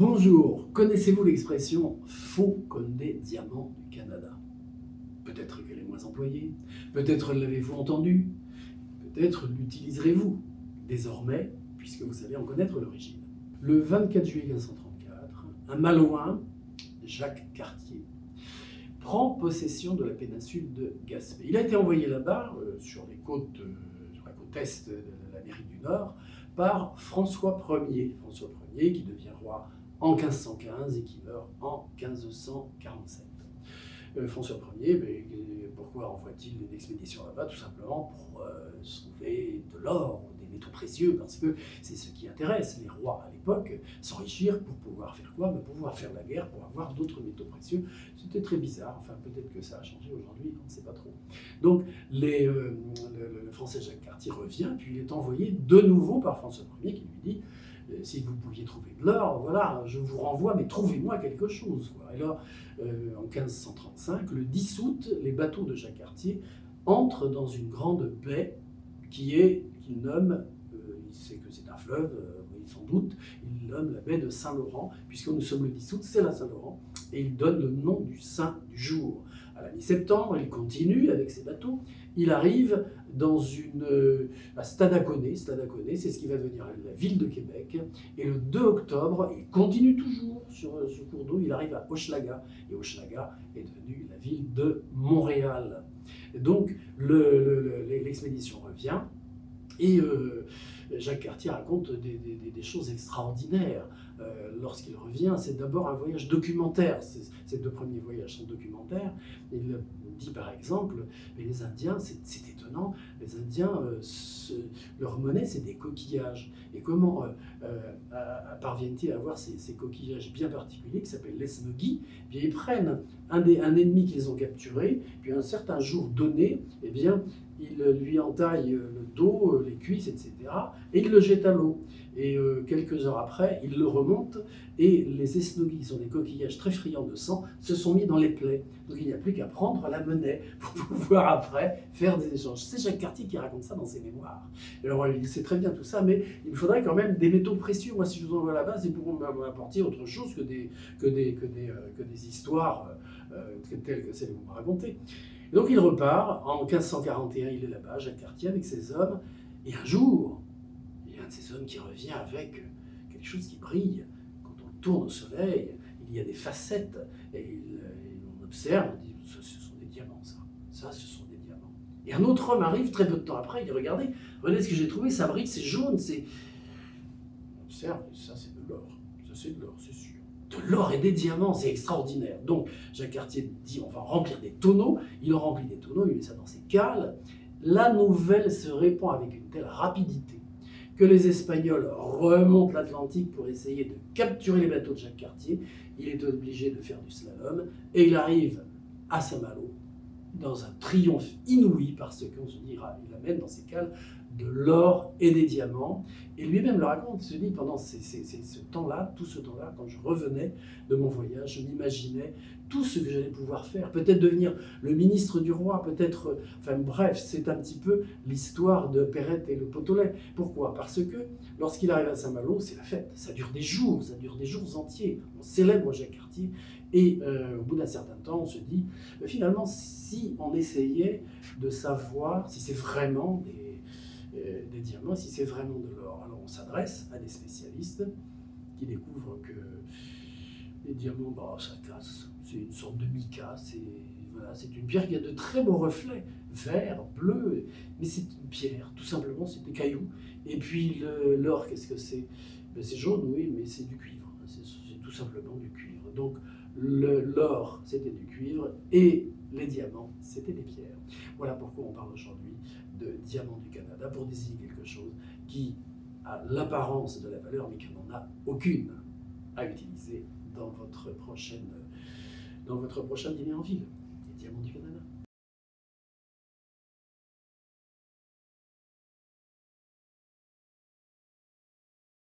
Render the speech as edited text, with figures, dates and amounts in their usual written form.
Bonjour, connaissez-vous l'expression « faux comme des diamants du Canada » ? Peut-être qu'elle est moins employée, peut-être l'avez-vous entendue, peut-être l'utiliserez-vous désormais, puisque vous savez en connaître l'origine. Le 24 juillet 1534, un Malouin, Jacques Cartier, prend possession de la péninsule de Gaspé. Il a été envoyé là-bas, sur la côte est de l'Amérique du Nord, par François Ier. François Ier qui devient roi en 1515 et qui meurt en 1547. François Ier, pourquoi envoie-t-il une expédition là-bas? Tout simplement pour trouver de l'or, des métaux précieux, parce que c'est ce qui intéresse les rois à l'époque, s'enrichir pour pouvoir faire quoi? Pour pouvoir faire la guerre, pour avoir d'autres métaux précieux. C'était très bizarre, enfin peut-être que ça a changé aujourd'hui, on ne sait pas trop. Donc le Français Jacques Cartier revient, puis il est envoyé de nouveau par François Ier qui lui dit si vous pouviez trouver de l'or, voilà, je vous renvoie, mais trouvez-moi quelque chose, quoi. Et là, en 1535, le 10 août, les bateaux de Jacques Cartier entrent dans une grande baie qu'il nomme, il sait que c'est un fleuve, oui, sans doute, il nomme la baie de Saint-Laurent, puisque nous sommes le 10 août, c'est la Saint-Laurent, et il donne le nom du saint du jour. À la mi-septembre, il continue avec ses bateaux, il arrive dans à Stadaconé, c'est ce qui va devenir la ville de Québec, et le 2 octobre, il continue toujours sur ce cours d'eau, il arrive à Hochelaga, et Hochelaga est devenue la ville de Montréal. Donc l'expédition revient, et Jacques Cartier raconte des choses extraordinaires. Lorsqu'il revient, c'est d'abord un voyage documentaire. Ces deux premiers voyages sont documentaires. Il dit par exemple, mais les Indiens, c'est étonnant, les Indiens, leur monnaie, c'est des coquillages. Et comment parviennent-ils à avoir ces coquillages bien particuliers qui s'appellent l'esnogui? Ils prennent un ennemi qu'ils ont capturé, puis à un certain jour donné, eh bien, ils lui entaillent le dos, les cuisses, etc. et ils le jettent à l'eau. Et quelques heures après, ils le remontent et les esnogis, qui sont des coquillages très friands de sang, se sont mis dans les plaies. Donc il n'y a plus qu'à prendre la monnaie pour pouvoir après faire des échanges. C'est Jacques Cartier qui raconte ça dans ses mémoires. Alors il sait très bien tout ça, mais il me faudrait quand même des métaux précieux. Moi, si je vous envoie là-bas, c'est pour m'apporter autre chose que des histoires telles que celles que vous me racontez. Donc il repart, en 1541 il est là-bas, Jacques Cartier avec ses hommes, et un jour, il y a un de ces hommes qui revient avec quelque chose qui brille. Quand on tourne au soleil, il y a des facettes, et on observe, on dit, ce sont des diamants, ça ce sont des diamants. Et un autre homme arrive très peu de temps après, il dit, regardez ce que j'ai trouvé, ça brille, c'est jaune, c'est... On observe, ça c'est de l'or, ça c'est de l'or, c'est sûr. De l'or et des diamants, c'est extraordinaire. Donc Jacques Cartier dit on va remplir des tonneaux, il remplit des tonneaux, il met ça dans ses cales. La nouvelle se répand avec une telle rapidité que les Espagnols remontent l'Atlantique pour essayer de capturer les bateaux de Jacques Cartier. Il est obligé de faire du slalom et il arrive à Saint-Malo dans un triomphe inouï parce qu'on se dira, il amène dans ses cales de l'or et des diamants. Et lui-même le raconte, il se dit, pendant ce temps-là, tout ce temps-là, quand je revenais de mon voyage, je m'imaginais tout ce que j'allais pouvoir faire, peut-être devenir le ministre du roi, peut-être, enfin bref, c'est un petit peu l'histoire de Perrette et le pot au lait. Pourquoi? Parce que lorsqu'il arrive à Saint-Malo, c'est la fête, ça dure des jours entiers, on célèbre Jacques Cartier, et au bout d'un certain temps, on se dit, finalement, si on essayait de savoir si c'est vraiment des diamants, si c'est vraiment de l'or. Alors on s'adresse à des spécialistes qui découvrent que les diamants, ça casse, c'est une sorte de mica, c'est une pierre qui a de très beaux reflets, vert, bleu, mais c'est une pierre, tout simplement, c'est des cailloux. Et puis l'or, qu'est-ce que c'est? C'est jaune, oui, mais c'est du cuivre, c'est tout simplement du cuivre. Donc l'or, c'était du cuivre, et les diamants, c'était des pierres. Voilà pourquoi on parle aujourd'hui de diamants du Canada, pour désigner quelque chose qui a l'apparence de la valeur, mais qui n'en a aucune à utiliser dans votre prochain dîner en ville. Les diamants du Canada.